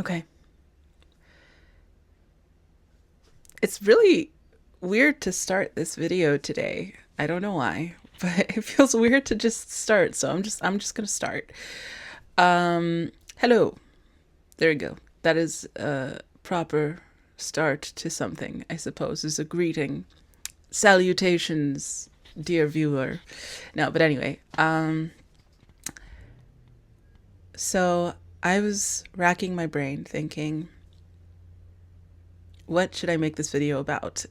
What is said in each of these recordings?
Okay. It's really weird to start this video today. I don't know why, but it feels weird to just start, so I'm just going to start. Hello. There you go. That is a proper start to something, I suppose, is a greeting. Salutations, dear viewer. No, but anyway, so I was racking my brain thinking, what should I make this video about?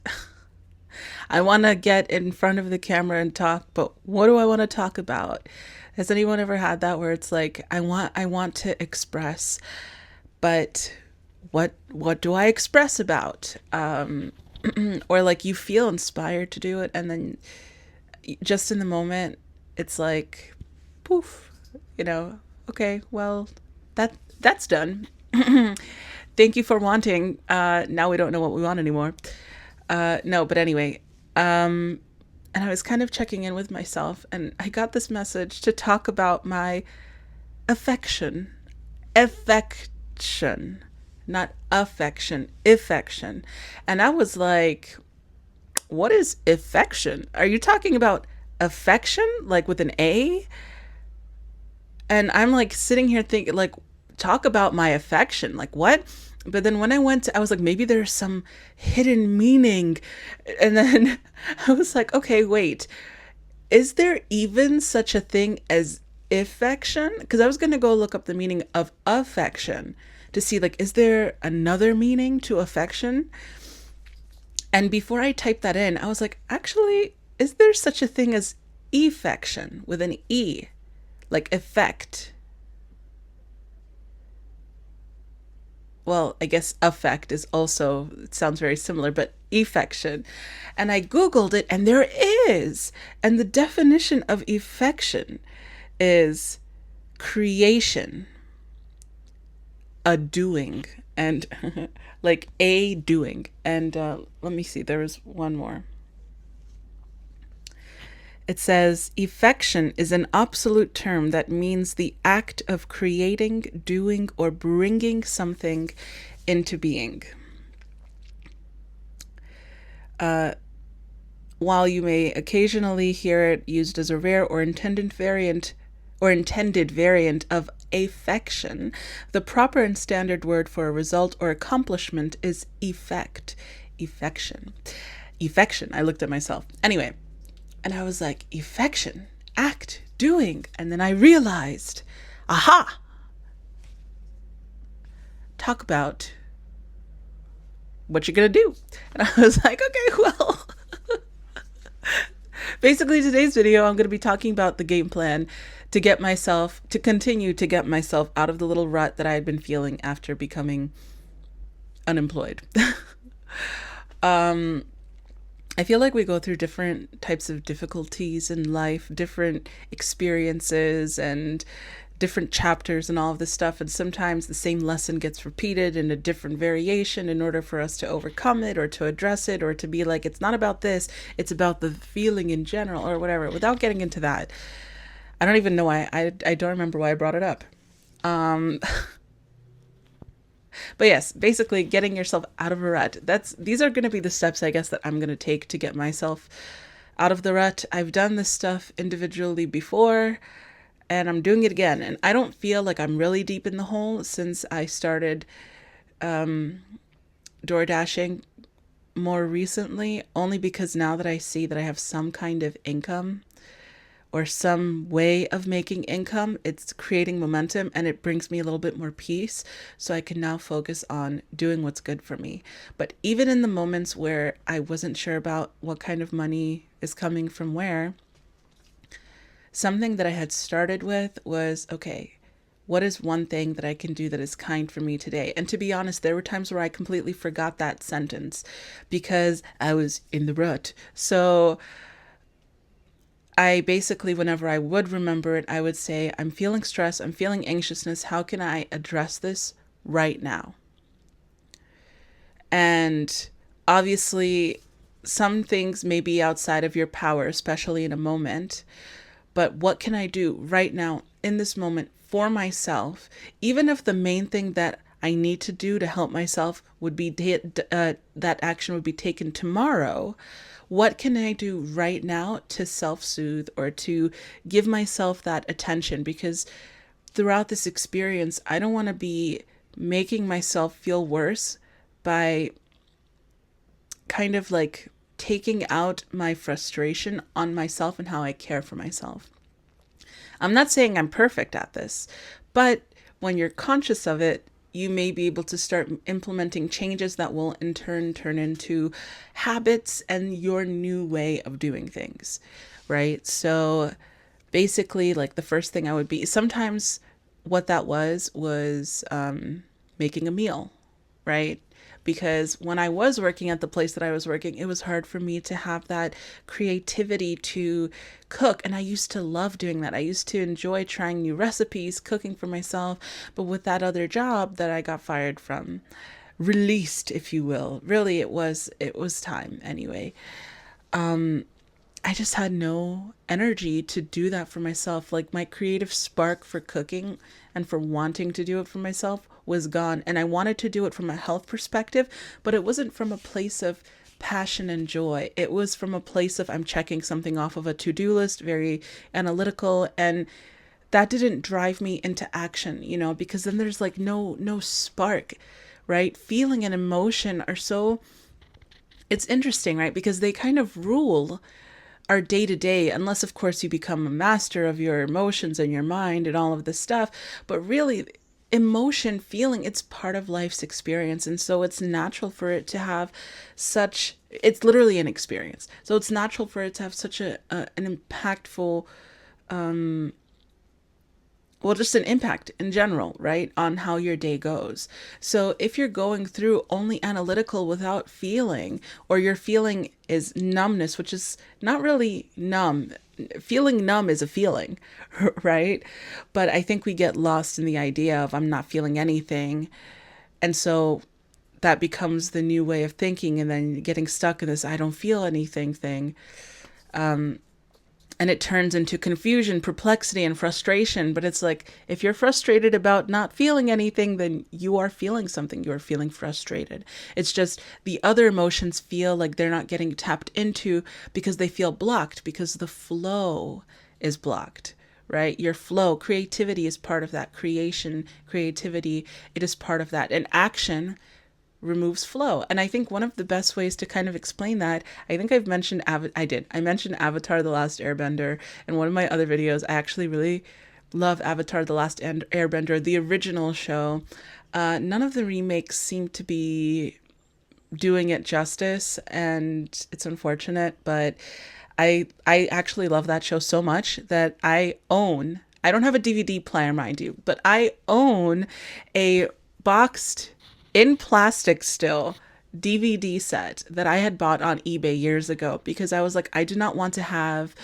I want to get in front of the camera and talk, but what do I want to talk about? Has anyone ever had that where it's like I want to express, but what do I express about? Or like you feel inspired to do it and then just in the moment it's like poof, you know, okay, well, that's done. Thank you for wanting. Now we don't know what we want anymore. No, but anyway, and I was kind of checking in with myself, and I got this message to talk about my affection. Affection. Not affection, affection. And I was like, what is affection? Are you talking about affection? Like with an A? And I'm like sitting here thinking, like, talk about my affection. Like, what? But then when I went to, I was like, maybe there's some hidden meaning. And then I was like, okay, wait, is there even such a thing as affection? Because I was going to go look up the meaning of affection to see, like, is there another meaning to affection? And before I typed that in, I was like, actually, is there such a thing as effection with an E? Like effect. Well, I guess affect is also, it sounds very similar, but affection. And I Googled it and there is. And the definition of affection is creation, a doing, and like a doing. And let me see, there was one more. It says, affection is an absolute term that means the act of creating, doing, or bringing something into being. While you may occasionally hear it used as a rare or intended variant of affection, the proper and standard word for a result or accomplishment is effect. Affection. Affection. I looked at myself. Anyway, and I was like, affection, act, doing. And then I realized, aha, talk about what you're going to do. And I was like, okay, well, basically today's video, I'm going to be talking about the game plan to continue to get myself out of the little rut that I had been feeling after becoming unemployed. I feel like we go through different types of difficulties in life, different experiences and different chapters and all of this stuff. And sometimes the same lesson gets repeated in a different variation in order for us to overcome it or to address it or to be like, it's not about this, it's about the feeling in general or whatever. Without getting into that, I don't even know why. I don't remember why I brought it up. Um, But yes, basically getting yourself out of a rut. These are going to be the steps I guess that I'm going to take to get myself out of the rut. I've done this stuff individually before and I'm doing it again. And I don't feel like I'm really deep in the hole since I started door dashing more recently, only because now that I see that I have some kind of income or some way of making income, it's creating momentum and it brings me a little bit more peace. So I can now focus on doing what's good for me. But even in the moments where I wasn't sure about what kind of money is coming from where, something that I had started with was, okay, what is one thing that I can do that is kind for me today? And to be honest, there were times where I completely forgot that sentence because I was in the rut. So I basically, whenever I would remember it, I would say, I'm feeling stress, I'm feeling anxiousness. How can I address this right now? And obviously, some things may be outside of your power, especially in a moment. But what can I do right now in this moment for myself? Even if the main thing that I need to do to help myself would be that action would be taken tomorrow. What can I do right now to self soothe or to give myself that attention? Because throughout this experience, I don't want to be making myself feel worse by kind of like taking out my frustration on myself and how I care for myself. I'm not saying I'm perfect at this, but when you're conscious of it, you may be able to start implementing changes that will in turn turn into habits and your new way of doing things, right? So basically, like the first thing I would be sometimes what that was making a meal, right? Because when I was working at the place that I was working, it was hard for me to have that creativity to cook. And I used to love doing that. I used to enjoy trying new recipes, cooking for myself. But with that other job that I got fired from, released, if you will, really it was time anyway. I just had no energy to do that for myself. Like my creative spark for cooking and for wanting to do it for myself was gone. And I wanted to do it from a health perspective, but it wasn't from a place of passion and joy. It was from a place of I'm checking something off of a to-do list, very analytical, and that didn't drive me into action, because then there's like no spark, right? Feeling and emotion are so it's interesting, right? Because they kind of rule our day to day, unless, of course, you become a master of your emotions and your mind and all of this stuff. But really, emotion, feeling, it's part of life's experience. And so it's natural for it to have it's literally an experience. So it's natural for it to have such an impactful well, just an impact in general, right, on how your day goes. So if you're going through only analytical without feeling, or your feeling is numbness, which is not really numb, feeling numb is a feeling, right? But I think we get lost in the idea of I'm not feeling anything. And so that becomes the new way of thinking, and then getting stuck in this I don't feel anything thing. And it turns into confusion, perplexity, and frustration. But it's like, if you're frustrated about not feeling anything, then you are feeling something. You are feeling frustrated. It's just the other emotions feel like they're not getting tapped into because they feel blocked, because the flow is blocked, right? Your flow, creativity is part of that. Creativity, it is part of that. And action removes flow. And I think one of the best ways to kind of explain that, I think I've mentioned, I mentioned Avatar The Last Airbender in one of my other videos. I actually really love Avatar The Last Airbender, the original show. None of the remakes seem to be doing it justice, and it's unfortunate, but I actually love that show so much that I don't have a DVD player, mind you, but I own a boxed in plastic still DVD set that I had bought on eBay years ago, because I was like, I do not want to have,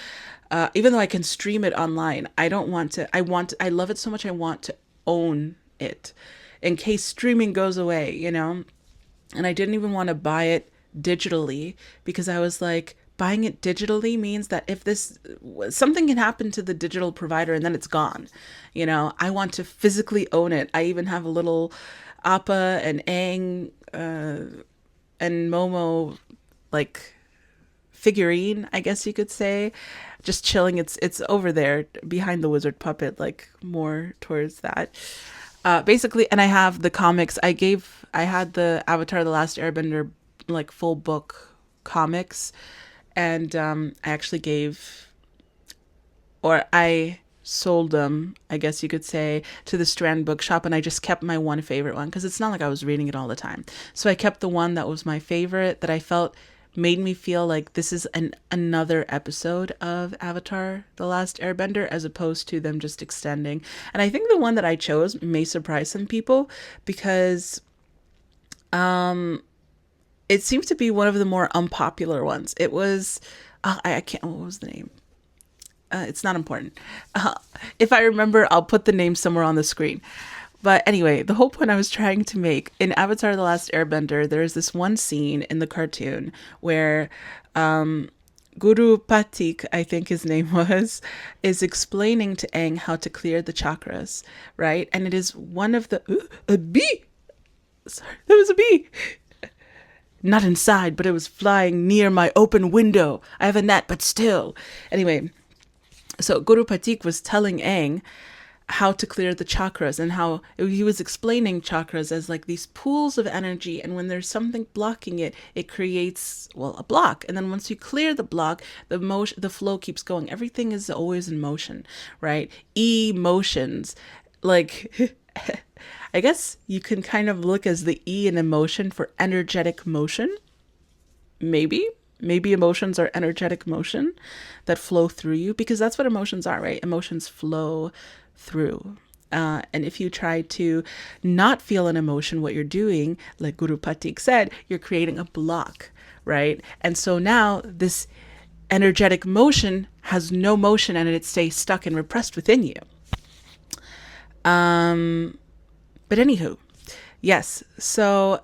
even though I can stream it online, I don't want to, I love it so much. I want to own it in case streaming goes away, and I didn't even want to buy it digitally, because I was like, buying it digitally means that if this something can happen to the digital provider and then it's gone, I want to physically own it. I even have a little Appa and Aang and Momo like figurine, I guess you could say, just chilling. It's over there behind the wizard puppet, like more towards that. Basically, and I have the comics. I had the Avatar: The Last Airbender like full book comics, and I actually I sold them, I guess you could say, to the Strand Bookshop, and I just kept my one favorite one, because it's not like I was reading it all the time. So I kept the one that was my favorite, that I felt made me feel like this is another episode of Avatar: The Last Airbender, as opposed to them just extending. And I think the one that I chose may surprise some people, because it seems to be one of the more unpopular ones. It was, I can't, what was the name? It's not important. If I remember, I'll put the name somewhere on the screen. But anyway, the whole point I was trying to make in Avatar: The Last Airbender, there's this one scene in the cartoon where Guru Patik, I think his name was, is explaining to Aang how to clear the chakras, right? And it is one of the a bee. Sorry, there was a bee. Not inside, but it was flying near my open window. I have a net, but still. Anyway, so Guru Patik was telling Aang how to clear the chakras and how he was explaining chakras as like these pools of energy, and when there's something blocking it, it creates, well, a block, and then once you clear the block, the flow keeps going. Everything is always in motion, right? Emotions, like I guess you can kind of look as the E in emotion for energetic motion. Maybe emotions are energetic motion that flow through you, because that's what emotions are, right? Emotions flow through. And if you try to not feel an emotion, what you're doing, like Guru Patik said, you're creating a block, right? And so now this energetic motion has no motion, and it stays stuck and repressed within you. But anywho, yes. So,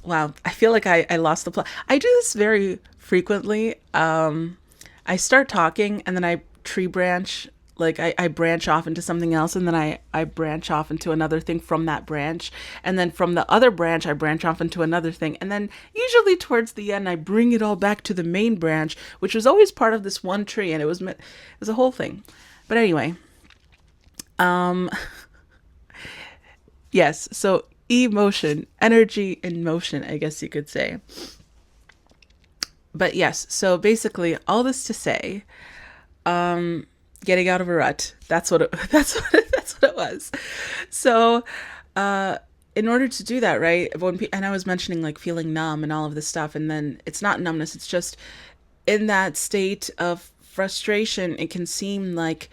wow, I feel like I lost the plot. I do this very frequently. I start talking and then I tree branch, like I branch off into something else, and then I branch off into another thing from that branch. And then from the other branch, I branch off into another thing. And then usually towards the end, I bring it all back to the main branch, which was always part of this one tree. And it was a whole thing. But anyway, yes. So emotion, energy in motion, I guess you could say. But yes, so basically all this to say, getting out of a rut. That's what it, that's what it was. So, in order to do that, right? And I was mentioning like feeling numb and all of this stuff, and then it's not numbness. It's just in that state of frustration. It can seem like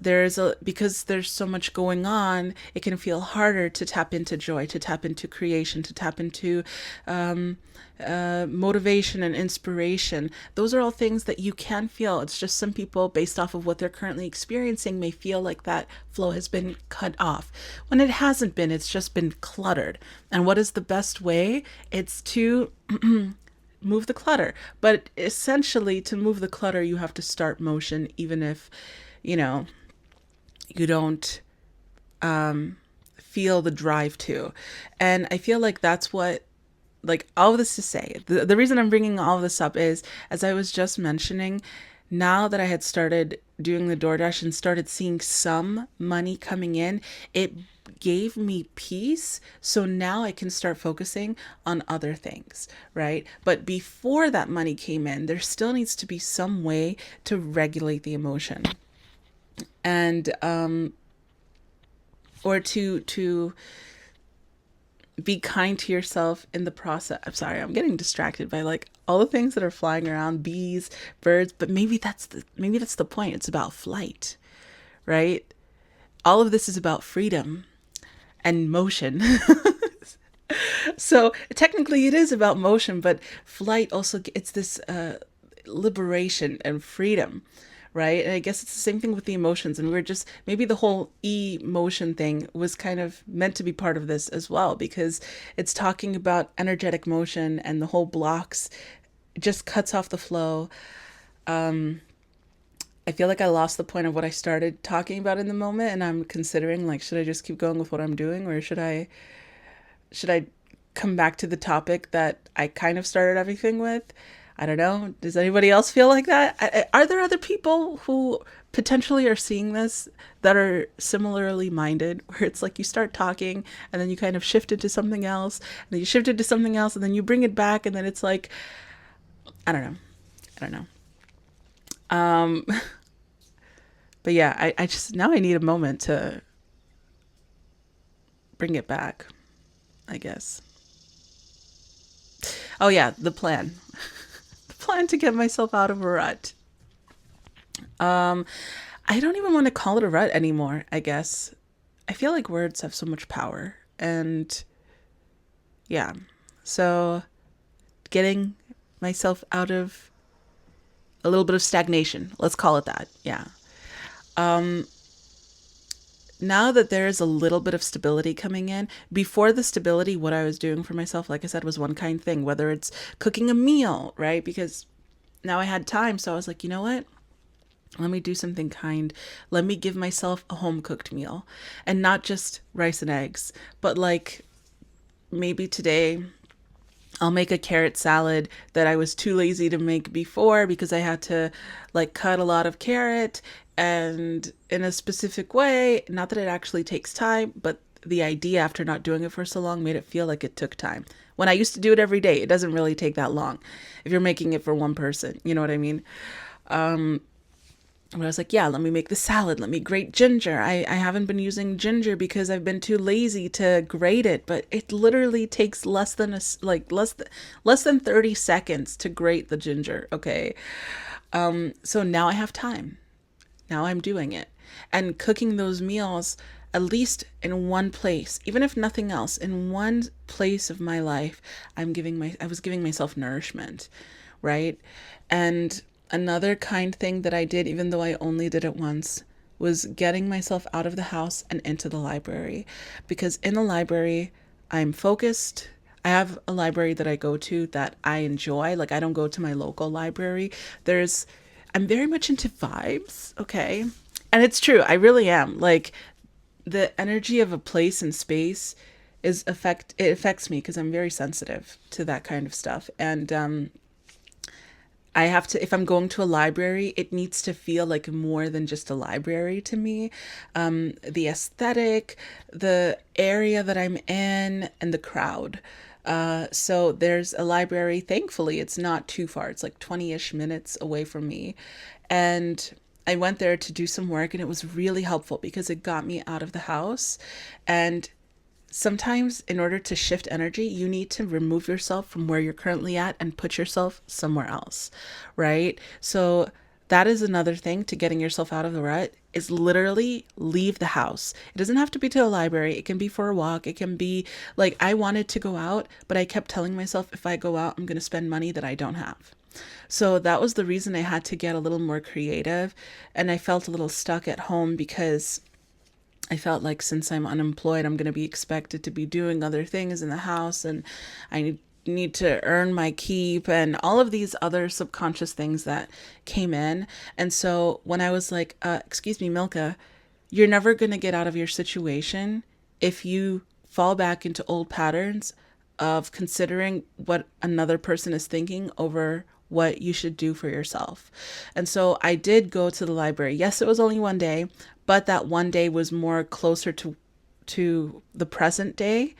because there's so much going on, it can feel harder to tap into joy, to tap into creation, to tap into motivation and inspiration. Those are all things that you can feel. It's just some people, based off of what they're currently experiencing, may feel like that flow has been cut off when it hasn't been. It's just been cluttered. And what is the best way? It's to move the clutter. But essentially, to move the clutter, you have to start motion, even if, you know, you don't feel the drive to. And I feel like that's what, like, all of this to say, the reason I'm bringing all of this up is, as I was just mentioning, now that I had started doing the DoorDash and started seeing some money coming in, it gave me peace. So now I can start focusing on other things, right? But before that money came in, there still needs to be some way to regulate the emotion. And or to be kind to yourself in the process. I'm sorry, I'm getting distracted by like all the things that are flying around, bees, birds, but maybe that's the point. It's about flight, right? All of this is about freedom and motion. So technically it is about motion, but flight also, it's this liberation and freedom, right? And I guess it's the same thing with the emotions. And we're just, maybe the whole emotion thing was kind of meant to be part of this as well, because it's talking about energetic motion, and the whole blocks just cuts off the flow. I feel like I lost the point of what I started talking about in the moment, and I'm considering like, should I just keep going with what I'm doing, or should I come back to the topic that I kind of started everything with? I don't know. Does anybody else feel like that? Are there other people who potentially are seeing this that are similarly minded, where it's like you start talking and then you kind of shift into something else, and then you shift into something else, and then you bring it back, and then it's like, I don't know. I don't know. But yeah, I just, now I need a moment to bring it back, I guess. Oh yeah, the plan. The plan to get myself out of a rut. I don't even want to call it a rut anymore, I guess. I feel like words have so much power. And yeah, so getting myself out of a little bit of stagnation, let's call it that. Yeah. Now that there's a little bit of stability coming in, before the stability, what I was doing for myself, like I said, was one kind thing, whether it's cooking a meal, right? Because now I had time. So I was like, you know what? Let me do something kind. Let me give myself a home cooked meal, and not just rice and eggs, but like maybe today I'll make a carrot salad that I was too lazy to make before because I had to like cut a lot of carrot and in a specific way. Not that it actually takes time, but the idea after not doing it for so long made it feel like it took time. When I used to do it every day, it doesn't really take that long if you're making it for one person. You know what I mean? But I was like, yeah, let me make the salad. Let me grate ginger. I haven't been using ginger because I've been too lazy to grate it, but it literally takes less than 30 seconds to grate the ginger. Okay. So now I have time. Now I'm doing it and cooking those meals at least in one place, even if nothing else, in one place of my life, I was giving myself nourishment, right? And another kind thing that I did, even though I only did it once, was getting myself out of the house and into the library. Because in the library, I'm focused. I have a library that I go to that I enjoy. Like, I don't go to my local library. I'm very much into vibes, okay? And it's true, I really am. Like, the energy of a place and space it affects me because I'm very sensitive to that kind of stuff. And I have to, if I'm going to a library, it needs to feel like more than just a library to me. The aesthetic, the area that I'm in, and the crowd. So there's a library, thankfully, it's not too far. It's like 20-ish minutes away from me. And I went there to do some work, and it was really helpful because it got me out of the house. And sometimes in order to shift energy, you need to remove yourself from where you're currently at and put yourself somewhere else, right? So that is another thing to getting yourself out of the rut is literally leave the house. It doesn't have to be to a library. It can be for a walk. It can be like I wanted to go out, but I kept telling myself if I go out, I'm going to spend money that I don't have. So that was the reason I had to get a little more creative. And I felt a little stuck at home because I felt like since I'm unemployed, I'm going to be expected to be doing other things in the house and need to earn my keep and all of these other subconscious things that came in. And so when I was like, excuse me, Milka, you're never going to get out of your situation if you fall back into old patterns of considering what another person is thinking over what you should do for yourself. And so I did go to the library. Yes, it was only one day, but that one day was more closer to the present day,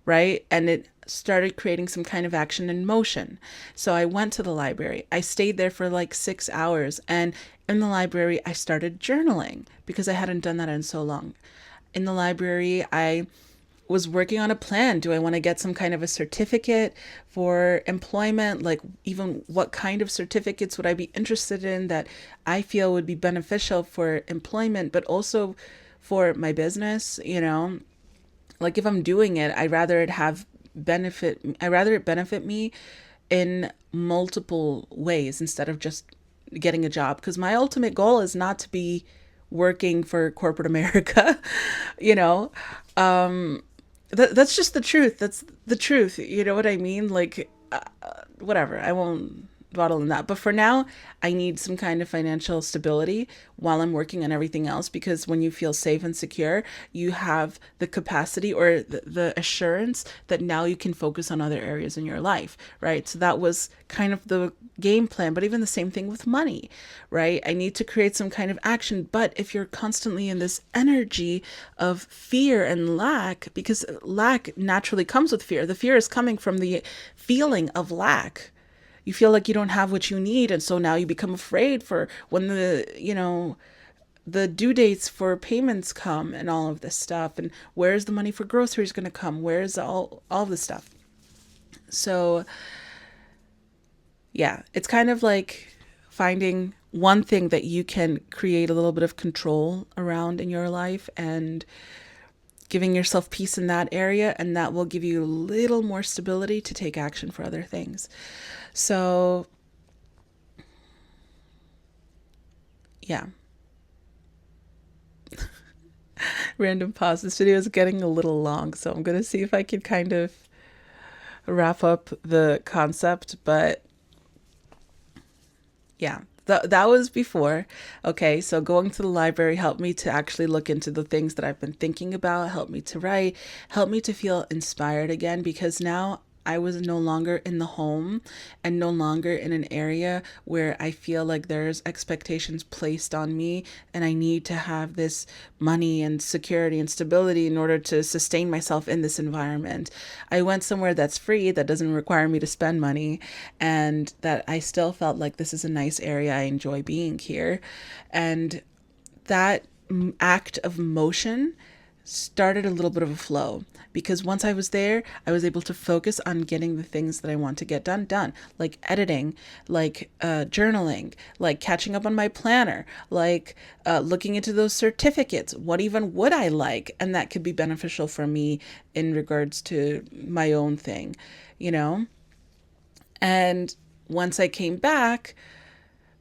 right? And it started creating some kind of action in motion. So I went to the library. I stayed there for like 6 hours. And in the library, I started journaling because I hadn't done that in so long. In the library, I was working on a plan. Do I want to get some kind of a certificate for employment? Like, even what kind of certificates would I be interested in that I feel would be beneficial for employment, but also for my business? You know, like if I'm doing it, I rather it benefit me in multiple ways instead of just getting a job. Because my ultimate goal is not to be working for corporate America, you know. That's just the truth. That's the truth. You know what I mean? Like, whatever. I won't dwell on that. But for now, I need some kind of financial stability while I'm working on everything else because when you feel safe and secure, you have the capacity or the assurance that now you can focus on other areas in your life, right? So that was kind of the game plan, but even the same thing with money, right? I need to create some kind of action. But if you're constantly in this energy of fear and lack, because lack naturally comes with fear, the fear is coming from the feeling of lack. You feel like you don't have what you need, and so now you become afraid for when the due dates for payments come and all of this stuff, and where's the money for groceries going to come, where's all this stuff. So yeah, it's kind of like finding one thing that you can create a little bit of control around in your life and giving yourself peace in that area, and that will give you a little more stability to take action for other things. So yeah. Random pause. This video is getting a little long, so I'm going to see if I can kind of wrap up the concept. But yeah, That was before. Okay, so going to the library helped me to actually look into the things that I've been thinking about, helped me to write, helped me to feel inspired again, because now I was no longer in the home and no longer in an area where I feel like there's expectations placed on me and I need to have this money and security and stability in order to sustain myself in this environment. I went somewhere that's free, that doesn't require me to spend money, and that I still felt like this is a nice area. I enjoy being here. And that act of motion started a little bit of a flow, because once I was there, I was able to focus on getting the things that I want to get done, like editing, like journaling, like catching up on my planner, like looking into those certificates. What even would I like? And that could be beneficial for me in regards to my own thing, you know? And once I came back,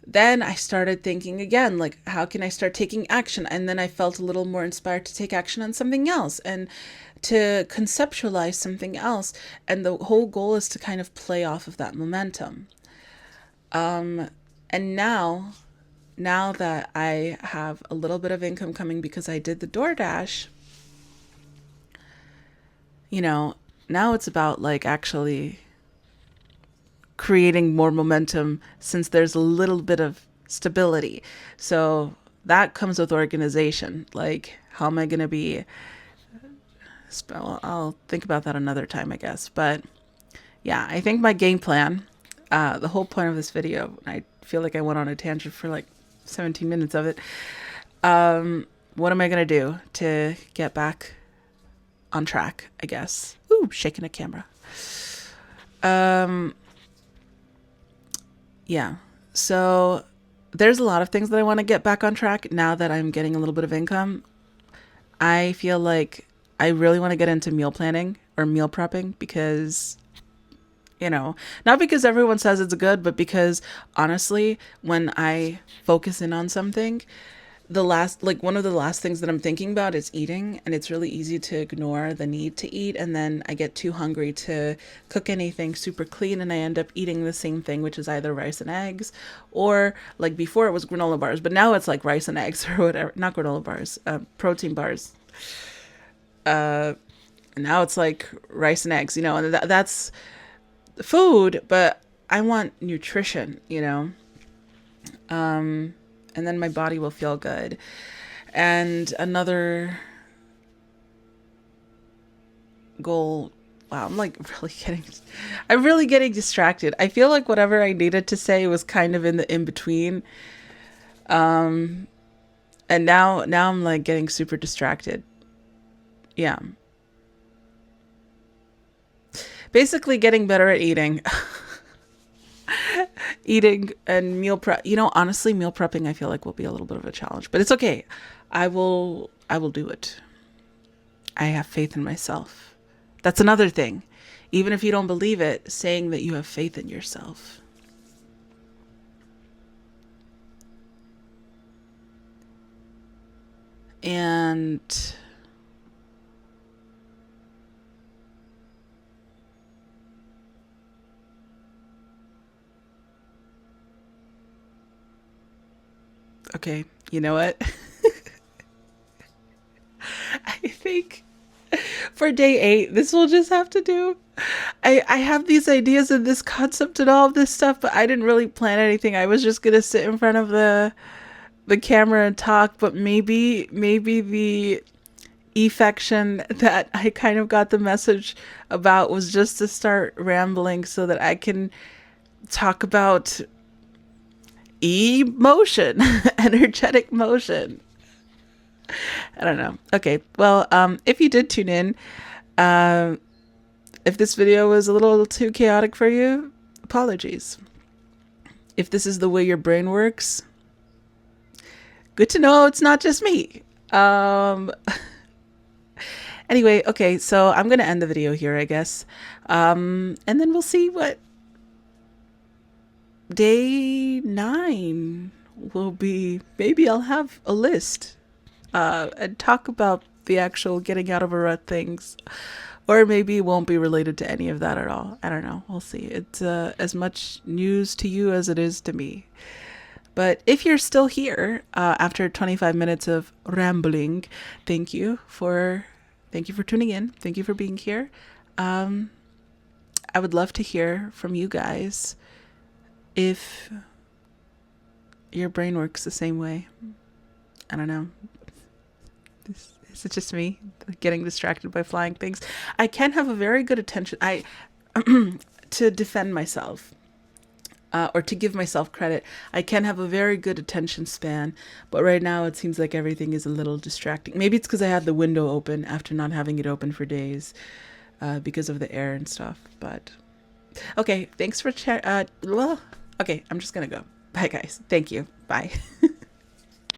then I started thinking again, like, how can I start taking action? And then I felt a little more inspired to take action on something else and to conceptualize something else. And the whole goal is to kind of play off of that momentum. And now that I have a little bit of income coming because I did the DoorDash, you know, now it's about like actually creating more momentum, since there's a little bit of stability. So that comes with organization. Like, how am I going to be? Well, I'll think about that another time, I guess. But yeah, I think my game plan, the whole point of this video, I feel like I went on a tangent for like 17 minutes of it. What am I going to do to get back on track, I guess? Ooh, shaking a camera. Yeah. So there's a lot of things that I want to get back on track now that I'm getting a little bit of income. I feel like I really want to get into meal planning or meal prepping because, not because everyone says it's good, but because honestly, when I focus in on something, one of the last things that I'm thinking about is eating, and it's really easy to ignore the need to eat, and then I get too hungry to cook anything super clean, and I end up eating the same thing, which is either rice and eggs, or like before it was granola bars, but now it's like rice and eggs or whatever. Not granola bars, protein bars. Now it's like rice and eggs, and that's food, but I want nutrition, and then my body will feel good. And another goal, wow, I'm really getting distracted. I feel like whatever I needed to say was kind of in the in between. And now I'm like getting super distracted. Yeah. Basically getting better at eating. Eating and meal prep. Honestly, meal prepping I feel like will be a little bit of a challenge, but it's okay. I will do it. I have faith in myself. That's another thing. Even if you don't believe it, saying that you have faith in yourself. And okay, you know what? I think for day 8, this will just have to do. I have these ideas and this concept and all of this stuff, but I didn't really plan anything. I was just gonna sit in front of the camera and talk, but maybe the affection that I kind of got the message about was just to start rambling so that I can talk about emotion, energetic motion. I don't know. Okay. Well, if you did tune in, if this video was a little too chaotic for you, apologies. If this is the way your brain works, good to know it's not just me. Anyway, okay, so I'm going to end the video here, I guess. And then we'll see what day 9 will be. Maybe I'll have a list and talk about the actual getting out of a rut things. Or maybe it won't be related to any of that at all. I don't know. We'll see. It's as much news to you as it is to me. But if you're still here after 25 minutes of rambling, thank you for tuning in. Thank you for being here. Um, I would love to hear from you guys if your brain works the same way. I don't know. Is it just me getting distracted by flying things? I can have a very good attention. To defend myself, or to give myself credit, I can have a very good attention span, but right now it seems like everything is a little distracting. Maybe it's because I had the window open after not having it open for days, because of the air and stuff. But okay, thanks for well, okay, I'm just gonna go. Bye, guys. Thank you. Bye.